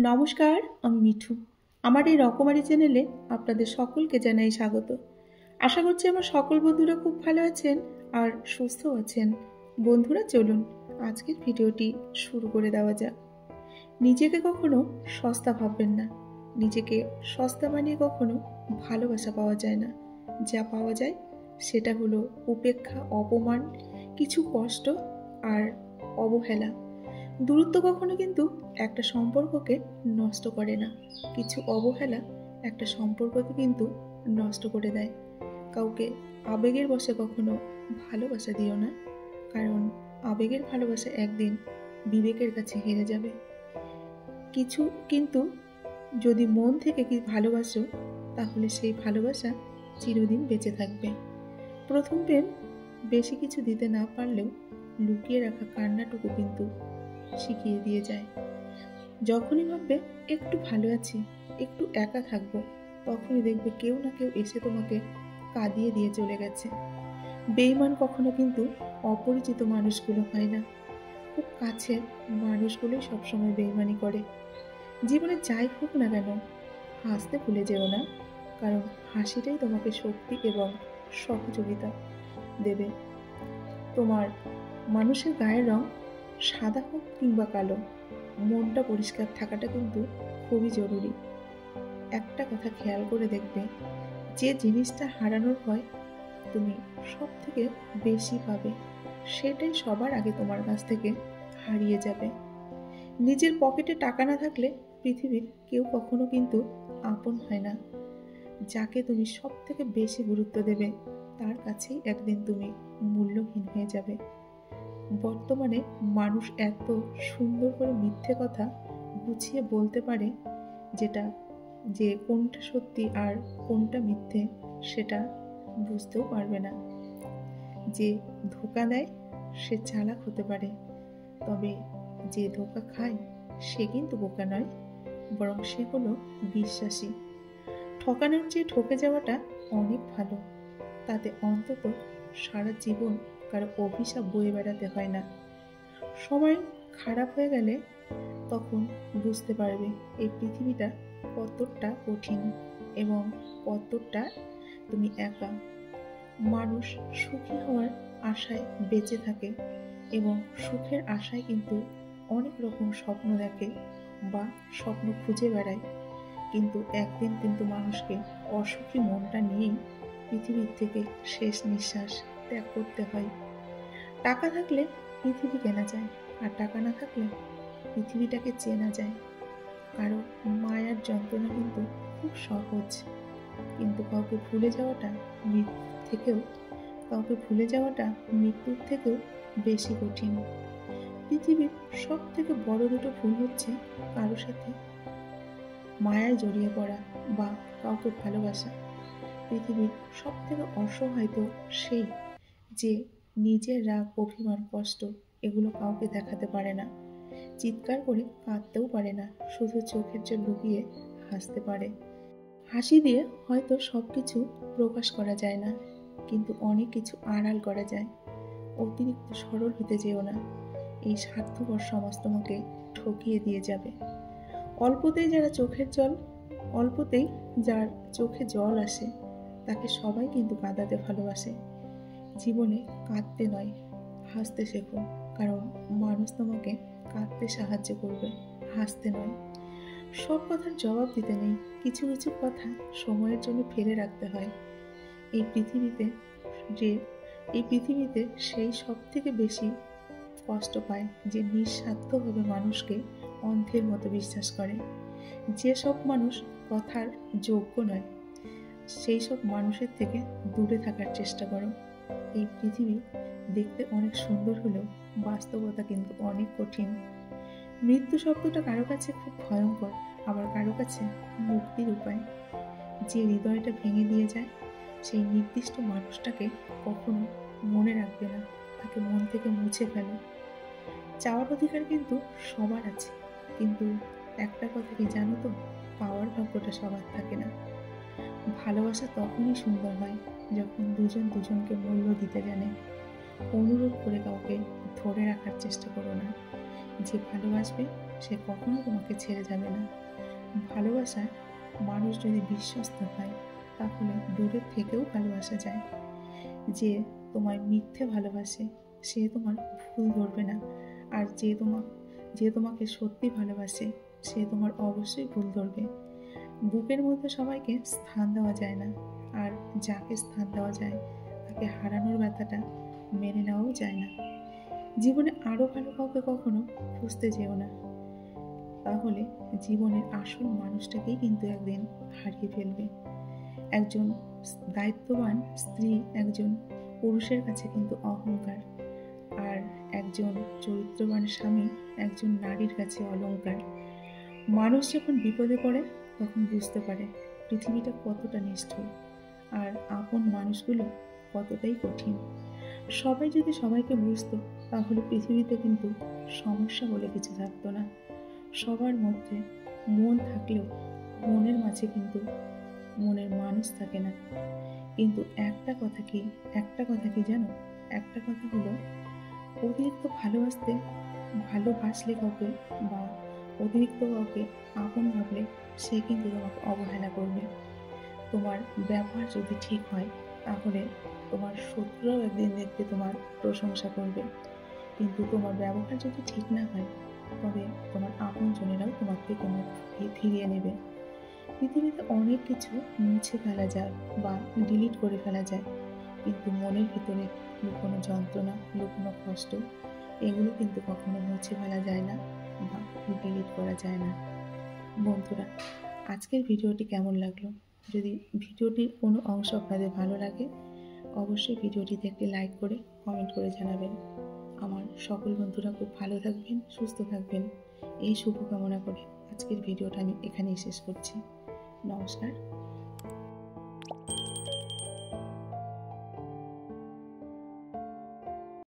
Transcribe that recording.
নমস্কার, আমি মিঠু। আমার এই রকমারি চ্যানেলে আপনাদের সকলকে জানাই স্বাগত। আশা করছি আমার সকল বন্ধুরা খুব ভালো আছেন আর সুস্থ আছেন। বন্ধুরা চলুন আজকের ভিডিওটি শুরু করে দেওয়া যাক। নিজেকে কখনো সস্তা ভাববেন না। নিজেকে সস্তা বানিয়ে কখনো ভালোবাসা পাওয়া যায় না। যা পাওয়া যায় সেটা হলো উপেক্ষা, অপমান, কিছু কষ্ট আর অবহেলা। দূরত্ব কখনো কিন্তু একটা সম্পর্ককে নষ্ট করে না। কিছু অবহেলা একটা সম্পর্ককে কিন্তু নষ্ট করে দেয়। কাউকে আবেগের বশে কখনো ভালোবাসা দিও না, কারণ আবেগের ভালোবাসা একদিন বিবেকের কাছে হেরে যাবে। কিছু কিন্তু যদি মন থেকে কি ভালোবাসো, তাহলে সেই ভালোবাসা চিরদিন বেঁচে থাকবে। প্রথম প্রেম বেশি কিছু দিতে না পারলেও লুকিয়ে রাখা কান্নাটুকু কিন্তু শিখিয়ে দিয়ে যায়। যখনই ভাববে একটু ভালো আছি, একটু একা থাকবো, তখনই দেখবে কেউ না কেউ এসে তোমাকে কাঁদিয়ে দিয়ে চলে গেছে। বেঈমান কখনো কিন্তু অপরিচিত মানুষগুলো হয় না, খুব কাছের মানুষগুলোই সবসময় বেঈমানি করে। জীবনে যাই হোক না কেন, হাসতে ভুলে যেও না, কারণ হাসিটাই তোমাকে শক্তি এবং সহযোগিতা দেবে। তোমার মানুষের গায়ের রং সাদা হোক কিংবা কালো, মনটা পরিষ্কার থাকাটা কিন্তু খুবই জরুরি। একটা কথা খেয়াল করে দেখবে, যে জিনিসটা হারানোর ভয় তুমি সব থেকে বেশি পাবে, সেটাই সবার আগে তোমার কাছ থেকে হারিয়ে যাবে। নিজের পকেটে টাকা না থাকলে পৃথিবীর কেউ কখনো কিন্তু আপন হয় না। যাকে তুমি সব থেকে বেশি গুরুত্ব দেবে, তার কাছেই একদিন তুমি মূল্যহীন হয়ে যাবে। বর্তমানে মানুষ এত সুন্দর করে মিথ্যে কথা গুছিয়ে বলতে পারে, যে কোনটা সত্যি আর কোনটা মিথ্যে সেটা বুঝতেও পারবে না। যে ধোঁকা দেয় সে চালাক হতে পারে, তবে যে ধোঁকা খায় সে কিন্তু বোকা নয়, বরং সে হলো বিশ্বাসী। ঠকানোর চেয়ে ঠকে যাওয়াটা অনেক ভালো, তাতে অন্তত সারা জীবন কারো অভিশাপ বয়ে বেড়াতে হয় না। সময় খারাপ হয়ে গেলে তখন বুঝতে পারবে এই পৃথিবীটা কতটা কঠিন এবং কতটা তুমি একা। মানুষ সুখী হওয়ার আশায় বেঁচে থাকে এবং সুখের আশায় কিন্তু অনেক রকম স্বপ্ন দেখে বা স্বপ্ন খুঁজে বেড়ায়, কিন্তু একদিন কিন্তু মানুষকে অসুখী মনটা নিয়েই পৃথিবীর থেকে শেষ নিঃশ্বাস ত্যাগ করতে হয়। টাকা থাকলে পৃথিবী কেনা যায়, আর টাকা না থাকলে পৃথিবীটাকে চেনা যায়। কারণ মায়ার যন্ত্রণা কিন্তু খুব সহজ, কিন্তু কাউকে ভুলে যাওয়াটা মৃত্যুর থেকেও বেশি কঠিন। পৃথিবীর সব থেকে বড় দুটো ভুল হচ্ছে কারোর সাথে মায়ায় জড়িয়ে পড়া বা কাউকে ভালোবাসা। পৃথিবীর সব থেকে অসহায় তো সেই যে নিজের রাগ, অভিমান, কষ্ট এগুলো কাউকে দেখাতে পারে না, চিৎকার করে কাঁদতেও পারে না, শুধু চোখের জল লুকিয়ে হাসতে পারে। হাসি দিয়ে হয়তো সব কিছু প্রকাশ করা যায় না, কিন্তু অনেক কিছু আড়াল করা যায়। অতিরিক্ত সরল হতে যেও না, এই স্বার্থপর সমাজ তোমাকে ঠকিয়ে দিয়ে যাবে। অল্পতেই যার চোখে জল আসে, তাকে সবাই কিন্তু কাঁদাতে ভালোবাসে। জীবনে কাঁদতে নয়, হাসতে শেখো, কারণ মানুষ তোমাকে কাঁদতে সাহায্য করবে, হাসতে নয়। সব কথার জবাব দিতে নেই, কিছু কিছু কথা সময়ের জন্য ফেলে রাখতে হয়। এই পৃথিবীতে যে এই পৃথিবীতে সেই সব থেকে বেশি কষ্ট পায় যে নিঃস্বার্থভাবে মানুষকে অন্ধের মতো বিশ্বাস করে। যেসব মানুষ কথার যোগ্য নয়, সেই সব মানুষের থেকে দূরে থাকার চেষ্টা করো। এই পৃথিবী দেখতে অনেক সুন্দর হলেও বাস্তবতা কিন্তু অনেক কঠিন। মৃত্যু শব্দটা কারো কাছে খুব ভয়ঙ্কর, আবার কারো কাছে মুক্তির উপায়। যে হৃদয়টা ভেঙে দিয়ে যায়, সেই নির্দিষ্ট মানুষটাকে কখনো মনে রাখবে না, তাকে মন থেকে মুছে ফেলো। চাওয়ার অধিকার কিন্তু সবার আছে, কিন্তু একটা কথা কি জানো তো, পাওয়ার ভাগ্যটা সবার থাকে না। ভালোবাসা তখনই সুন্দর হয় যখন দুজন দুজনকে মূল্য দিতে জানে। অনুরোধ করে কাউকে ধরে রাখার চেষ্টা করো না। যে ভালোবাসবে সে কখনো তোমাকে ছেড়ে যাবে না। ভালোবাসায় মানুষ যদি বিশ্বস্ত হয় তাহলে দূরের থেকেও ভালোবাসা যায়। যে তোমায় মিথ্যে ভালোবাসে সে তোমার ভুল ধরবে না, আর যে তোমাকে সত্যি ভালোবাসে সে তোমার অবশ্যই ভুল ধরবে। বুকের মধ্যে সবাইকে স্থান দেওয়া যায় না, আর যাকে স্থান দেওয়া যায় তাকে হারানোর ব্যথাটা মেনে নেওয়াও যায় না। জীবনে আরও ভালো কাউকে কখনো খুঁজতে যেও না, তাহলে জীবনের আসল মানুষটাকেই কিন্তু একদিন হারিয়ে ফেলবে। একজন দায়িত্ববান স্ত্রী একজন পুরুষের কাছে কিন্তু অহংকার, আর একজন চরিত্রবান স্বামী একজন নারীর কাছে অলংকার। মানুষ যখন বিপদে পড়ে তখন বুঝতে পারে পৃথিবীটা কতটা নিষ্ঠুর, আর আপন মানুষগুলো কতটাই কঠিন। সবাই যদি সবাইকে বুঝতো তাহলে পৃথিবীতে কিন্তু সমস্যা বলে কিছু থাকতো না। সবার মধ্যে মন থাকলেও মনের মাঝে কিন্তু মনের মানুষ থাকে না। কিন্তু একটা কথা কি জানো, একটা কথা হলো অতিরিক্ত ভালোবাসলে কাউকে বা অতিরিক্ত কাউকে আপন ভাবলে সে কিন্তু তোমাকে অবহেলা করবে। তোমার ব্যবহার যদি ঠিক হয় তাহলে তোমার শত্রুরাও একদিন দেখবে তোমার প্রশংসা করবে, কিন্তু তোমার ব্যবহার যদি ঠিক না হয় তবে তোমার আপনজনেরাও তোমার থেকে মুখ ফিরিয়ে নেবে। পৃথিবীতে অনেক কিছু মুছে ফেলা যায় বা ডিলিট করে ফেলা যায়, কিন্তু মনের ভিতরে লুকোনো যন্ত্রণা, লুকোনো কষ্ট, এগুলো কিন্তু কখনো মুছে ফেলা যায় না বা ডিলিট করা যায় না। বন্ধুরা, আজকের ভিডিওটি কেমন লাগলো? যদি ভিডিওটির কোনো অংশ আপনাদের ভালো লাগে অবশ্যই ভিডিওটিতে একটি লাইক করে কমেন্ট করে জানাবেন। আমার সকল বন্ধুরা খুব ভালো থাকবেন, সুস্থ থাকবেন, এই শুভকামনা করে আজকের ভিডিওটা আমি এখানেই শেষ করছি। নমস্কার।